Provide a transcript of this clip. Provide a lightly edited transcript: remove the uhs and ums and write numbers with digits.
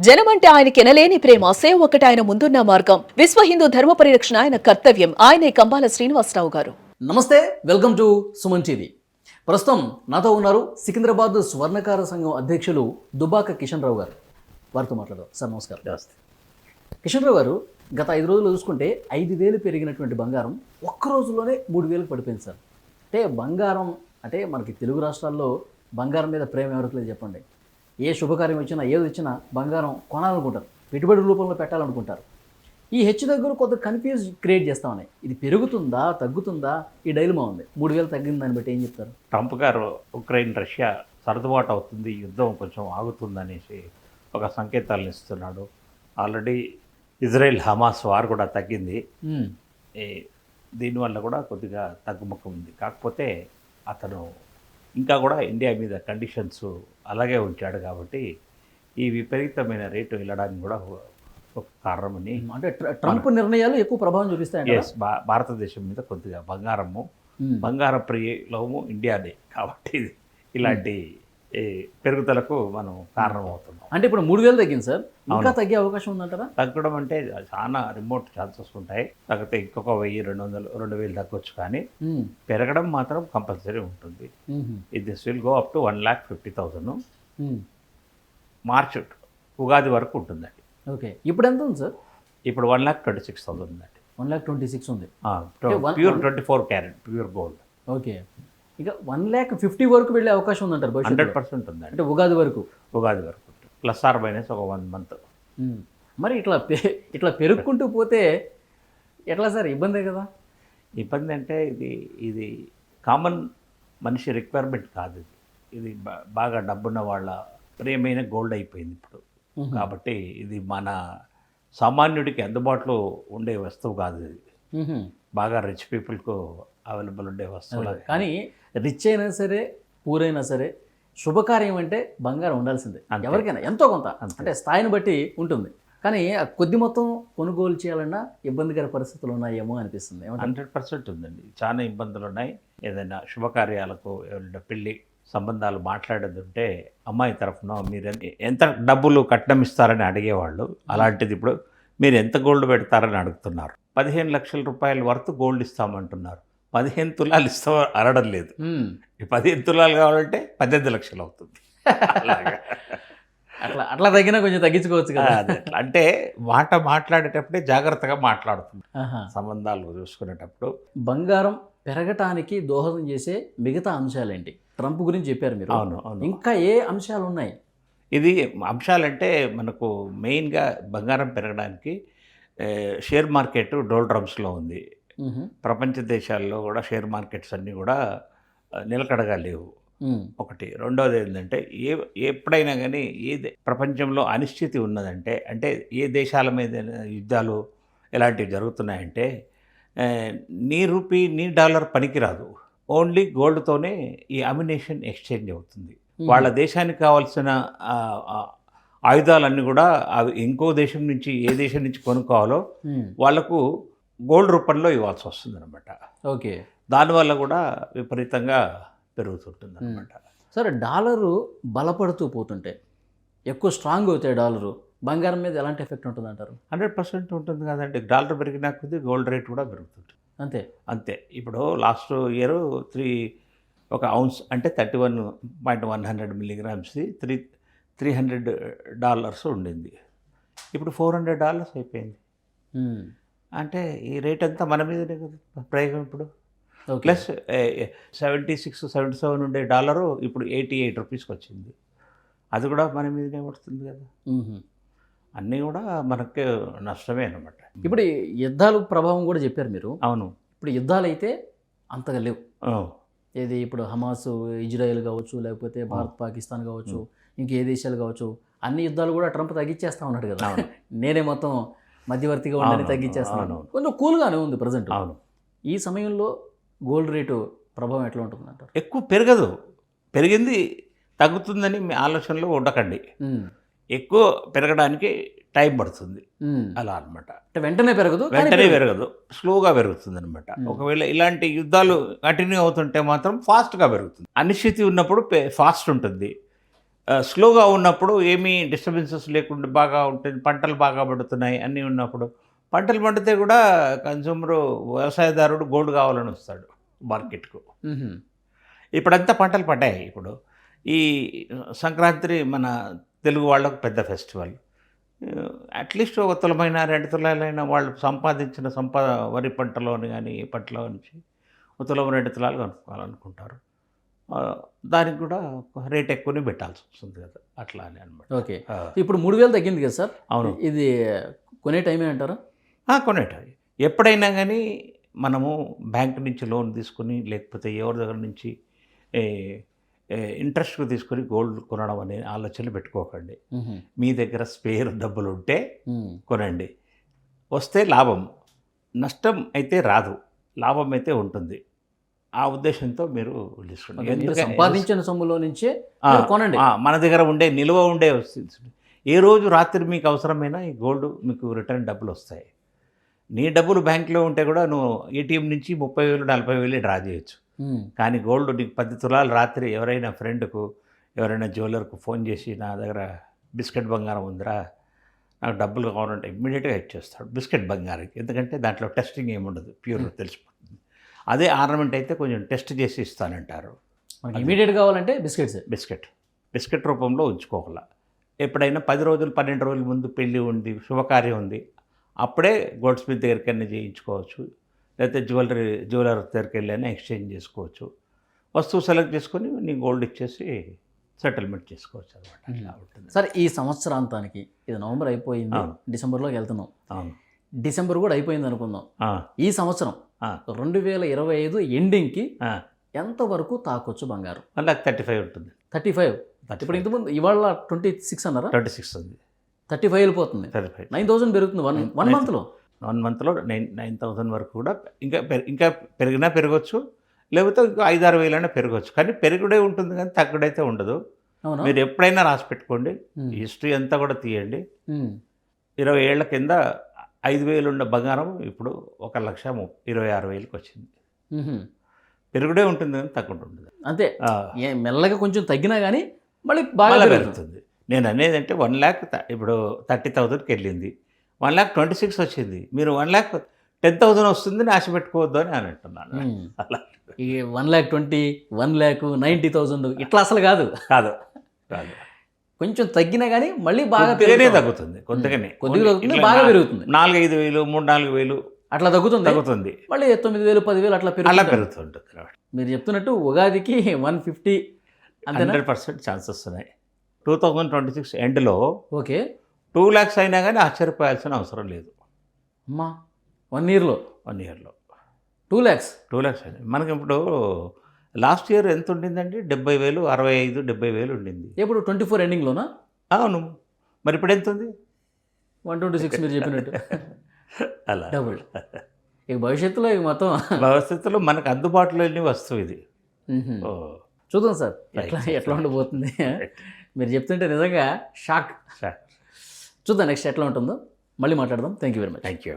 జనమంటే ఆయనకి ఎనలేని ప్రేమ, సేవ ఒకటి ఆయన ముందున్న మార్గం. విశ్వ హిందూ ధర్మ పరిరక్షణ ఆయన కర్తవ్యం. ఆయనే కంబాల శ్రీనివాసరావు గారు. నమస్తే, వెల్కమ్ టు సుమన్ టీవీ. ప్రస్తుతం నాతో ఉన్నారు సికింద్రాబాద్ స్వర్ణకార సంఘం అధ్యక్షులు దుబ్బాక కిషన్ రావు గారు. వారితో మాట్లాడదాం. సార్ నమస్కారం. నమస్తే. కిషన్ రావు గారు, గత 5 రోజులు చూసుకుంటే 5,000 పెరిగినటువంటి బంగారం ఒక్క రోజులోనే 3,000 పడిపోయింది సార్. అంటే బంగారం అంటే మనకి తెలుగు రాష్ట్రాల్లో బంగారం మీద ప్రేమ ఎవరికి లేదు చెప్పండి. ఏ శుభకార్యం వచ్చినా ఏది వచ్చినా బంగారం కొనాలనుకుంటారు, పెట్టుబడి రూపంలో పెట్టాలనుకుంటారు. ఈ హెచ్చు దగ్గర కొంత కన్ఫ్యూజ్ క్రియేట్ చేస్తామని, ఇది పెరుగుతుందా తగ్గుతుందా ఈ డైలమా ఉంది. 3,000 తగ్గిన దాన్ని బట్టి ఏం చెప్తారు? ట్రంప్ గారు ఉక్రెయిన్ రష్యా సర్దుబాటు అవుతుంది, యుద్ధం కొంచెం ఆగుతుందనేసి ఒక సంకేతాలను ఇస్తున్నాడు. ఆల్రెడీ ఇజ్రాయెల్ హమాస్ వార్ కూడా తగ్గింది. దీనివల్ల కూడా కొద్దిగా తగ్గుముఖం ఉంది. కాకపోతే అతను ఇంకా కూడా ఇండియా మీద కండిషన్స్ అలాగే ఉంచాడు. కాబట్టి ఈ విపరీతమైన రేటు వెళ్ళడానికి కూడా ఒక కారణమని, అంటే ట్రంప్ నిర్ణయాలు ఎక్కువ ప్రభావం చూపిస్తాయి. భారతదేశం మీద కొద్దిగా బంగార ప్రియలోము ఇండియానే. కాబట్టి ఇలాంటి పెరుగుదలకు మనం కారణం అవుతున్నాం. అంటే ఇప్పుడు 3,000 తగ్గింది సార్, ఇంకా తగ్గే అవకాశం ఉందంటారా? తగ్గడం అంటే చాలా రిమోట్ ఛాన్సెస్ ఉంటాయి. తగ్గితే ఇంకొక 1,200, 2,000 తగ్గొచ్చు. కానీ పెరగడం మాత్రం కంపల్సరీ ఉంటుంది. This will go up to 1,50,000 March Ugadi వరకు ఉంటుందండి. ఓకే, ఇప్పుడు ఎంత ఉంది సార్? ఇప్పుడు 1,26,000 ఉందండి. 1,26,000 ఉంది. Pure 24 carrot pure gold. Okay, ఇక 1,50,000 వరకు వెళ్ళే అవకాశం ఉందంటారు. 100% ఉందండి. అంటే ఉగాది వరకు ప్లస్ ఆర్ మైనస్ ఒక 1 మంత్. మరి ఇట్లా పెరుగుకుంటూ పోతే ఎట్లా సార్? ఇబ్బందే కదా. ఇబ్బంది అంటే ఇది కామన్ మనిషి రిక్వైర్మెంట్ కాదు. ఇది బాగా డబ్బున్న వాళ్ళ ప్రియమైన గోల్డ్ అయిపోయింది ఇప్పుడు. కాబట్టి ఇది మన సామాన్యుడికి అందుబాటులో ఉండే వస్తువు కాదు. ఇది బాగా రిచ్ పీపుల్కు అవైలబుల్ ఉండే వస్తువులు. కానీ రిచ్ అయినా సరే పూర్ అయినా సరే శుభకార్యం అంటే బంగారం ఉండాల్సిందే ఎవరికైనా, ఎంతో కొంత. అంటే స్థాయిని బట్టి ఉంటుంది. కానీ కొద్ది మొత్తం కొనుగోలు చేయాలన్నా ఇబ్బందికర పరిస్థితులు ఉన్నాయేమో అనిపిస్తుంది. 100% ఉందండి. చాలా ఇబ్బందులు ఉన్నాయి. ఏదైనా శుభకార్యాలకు ఎవరైనా పెళ్ళి సంబంధాలు మాట్లాడేది ఉంటే అమ్మాయి తరఫున మీరు ఎంత డబ్బులు కట్నం ఇస్తారని అడిగేవాళ్ళు. అలాంటిది ఇప్పుడు మీరు ఎంత గోల్డ్ పెడతారని అడుగుతున్నారు. 15 లక్షల రూపాయల వరకు గోల్డ్ ఇస్తామంటున్నారు. 15 తులాలు ఇస్తాం అనడం లేదు. ఈ 15 తులాలు కావాలంటే 18 లక్షలు అవుతుంది. అట్లా తగ్గినా కొంచెం తగ్గించుకోవచ్చు కదా. అంటే మాట్లాడేటప్పుడే జాగ్రత్తగా మాట్లాడుతుంది. సంబంధాలు చూసుకునేటప్పుడు బంగారం పెరగటానికి దోహదం చేసే మిగతా అంశాలేంటి? ట్రంప్ గురించి చెప్పారు మీరు. అవును. ఇంకా ఏ అంశాలు ఉన్నాయి? ఇది అంశాలంటే మనకు మెయిన్గా బంగారం పెరగడానికి షేర్ మార్కెట్ డోల్డ్రమ్స్లో ఉంది. ప్రపంచ దేశాల్లో కూడా షేర్ మార్కెట్స్ అన్నీ కూడా నిలకడగా లేవు. ఒకటి. రెండవది ఏంటంటే ఎప్పుడైనా కానీ ప్రపంచంలో అనిశ్చితి ఉన్నదంటే, అంటే ఏ దేశాల మీద యుద్ధాలు ఎలాంటివి జరుగుతున్నాయంటే నీ రూపీ నీ డాలర్ పనికిరాదు. ఓన్లీ గోల్డ్తోనే ఈ అమ్యునేషన్ ఎక్స్చేంజ్ అవుతుంది. వాళ్ళ దేశానికి కావాల్సిన ఆయుధాలన్నీ కూడా అవి ఇంకో దేశం నుంచి ఏ దేశం నుంచి కొనుక్కోవాలో వాళ్లకు గోల్డ్ రూపంలో ఇవ్వాల్సి వస్తుంది అనమాట. ఓకే, దానివల్ల కూడా విపరీతంగా పెరుగుతుంటుంది అనమాట. సరే, డాలరు బలపడుతూ పోతుంటే ఎక్కువ స్ట్రాంగ్ అవుతాయి డాలరు, బంగారం మీద ఎలాంటి ఎఫెక్ట్ ఉంటుంది అంటారు? 100% ఉంటుంది కదండి. డాలర్ పెరిగినా కొద్దీ గోల్డ్ రేట్ కూడా పెరుగుతుంది. అంతే. ఇప్పుడు లాస్ట్ ఇయర్ ఒక ఔన్స్ అంటే 31.100 మిల్లీగ్రామ్స్ది $300 ఉండింది. ఇప్పుడు $400 అయిపోయింది. అంటే ఈ రేట్ అంతా మన మీదనే కదా ప్రయోగం ఇప్పుడు. ప్లస్ 76-77 ఉండే డాలరు ఇప్పుడు 88 రూపీస్కి వచ్చింది. అది కూడా మన మీదనే పడుతుంది కదా. అన్నీ కూడా మనకు నష్టమే అనమాట. ఇప్పుడు యుద్ధాలు ప్రభావం కూడా చెప్పారు మీరు. అవును. ఇప్పుడు యుద్ధాలు అయితే అంతగా లేవు. ఏది ఇప్పుడు హమాస్ ఇజ్రాయెల్ కావచ్చు, లేకపోతే భారత్ పాకిస్తాన్ కావచ్చు, ఇంకే దేశాలు కావచ్చు, అన్ని యుద్ధాలు కూడా ట్రంప్ తగ్గించేస్తా ఉన్నాడు కదా. నేనే మొత్తం మధ్యవర్తిగా ఉండని తగ్గించేస్తాను. కొంచెం కూల్గానే ఉంది ప్రజెంట్. అవును. ఈ సమయంలో గోల్డ్ రేటు ప్రభావం ఎట్లా ఉంటుంది అంటారు? ఎక్కువ పెరగదు. పెరిగింది తగ్గుతుందని మీ ఆలోచనలో ఉండకండి. ఎక్కువ పెరగడానికి టైం పడుతుంది. అలా అనమాట. వెంటనే పెరగదు, స్లోగా పెరుగుతుంది అనమాట. ఒకవేళ ఇలాంటి యుద్ధాలు కంటిన్యూ అవుతుంటే మాత్రం ఫాస్ట్గా పెరుగుతుంది. అనిశ్చితి ఉన్నప్పుడు ఫాస్ట్ ఉంటుంది. స్లోగా ఉన్నప్పుడు ఏమీ డిస్టర్బెన్సెస్ లేకుండా బాగా ఉంటుంది, పంటలు బాగా పండుతున్నాయి అన్నీ ఉన్నప్పుడు, పంటలు పండితే కూడా కన్సూమరు వ్యవసాయదారుడు గోల్డ్ కావాలని వస్తాడు మార్కెట్కు. ఇప్పుడంతా పంటలు పడ్డాయి. ఇప్పుడు ఈ సంక్రాంతి మన తెలుగు వాళ్ళకు పెద్ద ఫెస్టివల్. అట్లీస్ట్ ఒక తులమైన 2 తులాలైనా వాళ్ళు సంపాదించిన వరి పంటలోని కానీ ఈ పంటలో నుంచి ఒక తులం 2 తులాలు కొనుక్కోవాలనుకుంటారు. దానికి కూడా రేట్ ఎక్కువనే పెట్టాల్సి వస్తుంది కదా, అట్లా అని అనమాట. ఓకే, ఇప్పుడు 3000 తగ్గింది కదా సార్? అవును. ఇది కొనే టైమే అంటారా? కొనేట ఎప్పుడైనా కానీ మనము బ్యాంక్ నుంచి లోన్ తీసుకుని లేకపోతే ఎవరి దగ్గర నుంచి ఇంట్రెస్ట్కు తీసుకొని గోల్డ్ కొనడం అనే ఆలోచన పెట్టుకోకండి. మీ దగ్గర స్పేర్ డబ్బులు ఉంటే కొనండి. వస్తే లాభం, నష్టం అయితే రాదు, లాభం అయితే ఉంటుంది. ఆ ఉద్దేశంతో మీరు తీసుకోండి. సంపాదించిన సొమ్ములో నుంచే కొనండి. మన దగ్గర ఉండే నిల్వ ఉండే వస్తుంది. ఏ రోజు రాత్రి మీకు అవసరమైనా ఈ గోల్డ్ మీకు రిటర్న్ డబ్బులు వస్తాయి. నీ డబ్బులు బ్యాంకులో ఉంటే కూడా నువ్వు ఏటీఎం నుంచి 30,000 40,000 డ్రా చేయొచ్చు. కానీ గోల్డ్ నీకు 10 తులాలు రాత్రి ఎవరైనా ఫ్రెండ్కు ఎవరైనా జ్యువెలర్కు ఫోన్ చేసి నా దగ్గర బిస్కెట్ బంగారం ఉందిరా, నాకు డబ్బులు కావాలంటే ఇమ్మీడియట్గా ఇచ్చేస్తాడు బిస్కెట్ బంగారానికి. ఎందుకంటే దాంట్లో టెస్టింగ్ ఏముండదు, ప్యూర్ తెలిసిపోతుంది. అదే ఆర్నమెంట్ అయితే కొంచెం టెస్ట్ చేసి ఇస్తానంటారు. ఇమీడియట్ కావాలంటే బిస్కెట్ రూపంలో ఉంచుకోగల. ఎప్పుడైనా 10 రోజులు 12 రోజుల ముందు పెళ్ళి ఉంది, శుభకార్యం ఉంది, అప్పుడే గోల్డ్ స్మిత్ దగ్గరికి అన్నీ చేయించుకోవచ్చు. లేకపోతే జ్యువెలర్ దగ్గరికి వెళ్ళి ఎక్స్చేంజ్ చేసుకోవచ్చు. వస్తువు సెలెక్ట్ చేసుకొని నీ గోల్డ్ ఇచ్చేసి సెటిల్మెంట్ చేసుకోవచ్చు అనమాట. సార్, ఈ సంవత్సరాంతానికి ఇది నవంబర్ అయిపోయింది, డిసెంబర్లోకి వెళ్తున్నాం. డిసెంబర్ కూడా అయిపోయింది అనుకుందాం. ఈ సంవత్సరం 2025 ఎండింగ్కి ఎంతవరకు తాకొచ్చు బంగారం? 1,35,000 ఉంటుంది. 35. ఇప్పుడు ఇంతకుముందు ఇవాళ 26 అన్నారా? 26 ఉంది. 35 వెళ్ళిపోతుంది. 9,000 పెరుగుతుంది వన్ మంత్లో. 1 మంత్లో 9,000 వరకు కూడా ఇంకా పెరిగినా పెరగవచ్చు, లేకపోతే ఇంకా 5-6 వేలైనా పెరగవచ్చు. కానీ పెరుగుడే ఉంటుంది కానీ తగ్గుడైతే ఉండదు. మీరు ఎప్పుడైనా రాసి పెట్టుకోండి, హిస్టరీ అంతా కూడా తీయండి. 20 ఏళ్ల కింద 5,000 ఉన్న బంగారం ఇప్పుడు 1,26,000కి వచ్చింది. పెరుగుడే ఉంటుంది కానీ తగ్గకుండా ఉంటుంది. అంతే, మెల్లగా కొంచెం తగ్గినా కానీ మళ్ళీ బాగా పెరుగుతుంది. నేను అనేది అంటే 1 lakh ఇప్పుడు 30,000కి వెళ్ళింది, 1,26,000 వచ్చింది. మీరు 1,10,000 వస్తుందని ఆశ పెట్టుకోవద్దు అని అంటున్నాను. అలా ఈ 1,20,000 1,90,000 ఇట్లా అసలు కాదు. కొంచెం తగ్గినా కానీ మళ్ళీ బాగా తగ్గుతుంది. కొద్దిగా తగ్గుతుంది, బాగా పెరుగుతుంది. 4-5,000 3-4,000 అట్లా తగ్గుతుంది. మళ్ళీ 9,000 10,000 అట్లా పెరుగుతుంటుంది. మీరు చెప్తున్నట్టు ఉగాదికి 150 100% ఛాన్సెస్ ఉన్నాయి. 2026 ఎండ్లో ఓకే 2 lakhs అయినా కానీ ఆశ్చర్యపోయాల్సిన అవసరం లేదు. అమ్మా, 1 yearలో 2 lakhs అయినా మనకి ఇప్పుడు లాస్ట్ ఇయర్ ఎంత ఉండిందండి? 70,000 65,000 ఉండింది. ఇప్పుడు 24 ఎండింగ్లోనా? అవును. మరి ఇప్పుడు ఎంత ఉంది? 126 మీరు చెప్పినట్టు. అలా డబుల్. ఇక భవిష్యత్తులో భవిష్యత్తులో మనకు అందుబాటులో వెళ్ళి వస్తువు ఇది. చూద్దాం సార్ ఎట్లా ఉండబోతుంది. మీరు చెప్తుంటే నిజంగా షాక్. చూద్దాం నెక్స్ట్ ఎట్లా ఉంటుందో. మళ్ళీ మాట్లాడదాం. Thank you very much. Thank you.